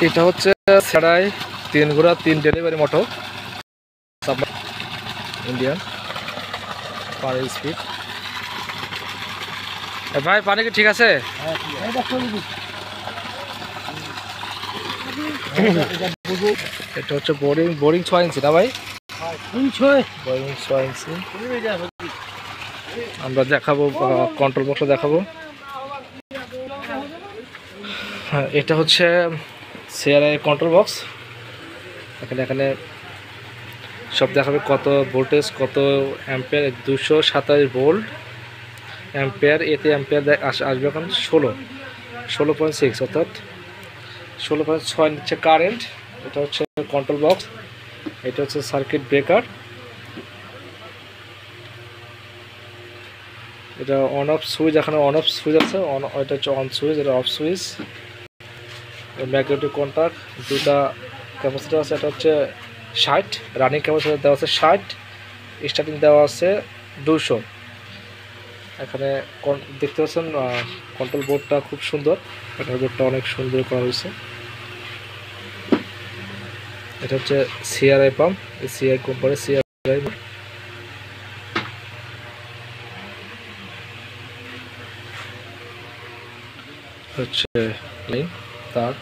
এটা হচ্ছে সেরাই 3 ঘোড়া 3 ডেলিভারি মোটর ইন্ডিয়ান পানি স্পিড। ভাই পানি কি ঠিক আছে? এটা হচ্ছে বোরিং 6 ইঞ্চি না ভাই? বোরিং 6 ইঞ্চি। আমরা দেখাবো কন্ট্রোল বক্সটা দেখাবো। হ্যাঁ, এটা হচ্ছে সিআরআই কন্ট্রোল বক্স। এখানে সব দেখাবে কত ভোল্টেজ, কত অ্যাম্পিয়ার। 227 volt ampere. এতে অ্যাম্পিয়ার আসবে এখন 16.6 অর্থাৎ 16.6 নিচ্ছে কারেন্ট। এটা হচ্ছে কন্ট্রোল বক্স। এটা হচ্ছে সার্কিট ব্রেকার। এটা অন অফ সুইচ, এখানে অন অফ সুইচ আছে। এটা হচ্ছে অন সুইচ, এটা অফ সুইচ। ম্যাগনেটিক কন্ট্যাক্ট, দুটা ক্যাপাসিটার আছে। এটা হচ্ছে 60, রানিং ক্যাপাসিটার দেওয়া আছে 60, স্টার্টিং দেওয়া আছে 200। এখানে দেখতে পাচ্ছেন কন্ট্রোল বোর্ডটা খুব সুন্দর। কন্ট্রোল বোর্ডটা অনেক সুন্দর করা হয়েছে। এটা হচ্ছে CRI pump, CI company CRI. হচ্ছে লাইন তার।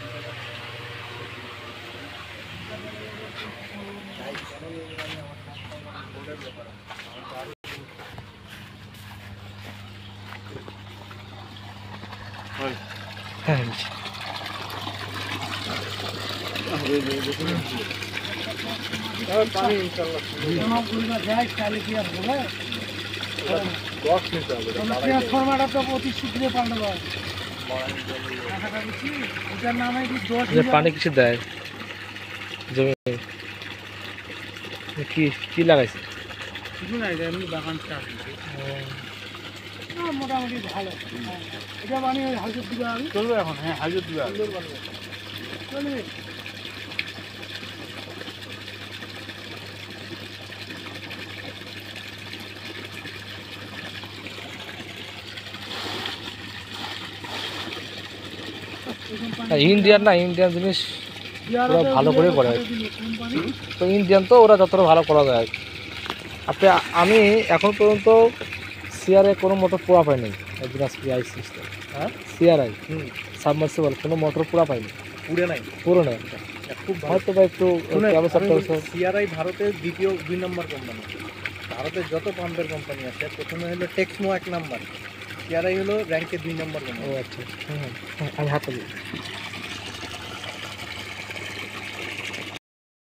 হ্যাঁ পানি কিছু দেয় জমি কি লাগাইছে? কিছু নাই, এমনি বাগান চাষ মোটামুটি ভালো। এটা বানিয়ে হাজার দিবে আমি চলবে এখন। হ্যাঁ, হাজার দিবে চলবে। ইন্ডিয়ান না, ইন্ডিয়ান জিনিস ওরা ভালো করে করে। তো ইন্ডিয়ান তো ওরা যতটা ভালো করা যায়। আমি এখন পর্যন্ত সিআরআই কোনো মোটর পোড়া পাইনি। দিনাজপুর সিস্টেম, হ্যাঁ সিআরআই সাবমার্সিবল কোনো মোটর পোড়া পাইনি। পুরো নাই খুব হয়তো বা একটু। সিআরআই ভারতের দ্বিতীয় 2 নম্বর কোম্পানি। ভারতের যত পাম্পের কোম্পানি আছে প্রথমে হলো টেক্সমো 1 নম্বর, সিআরআই হলো র্যাঙ্কে 2 নম্বর কোম্পানি। ও আচ্ছা, আমি হাতে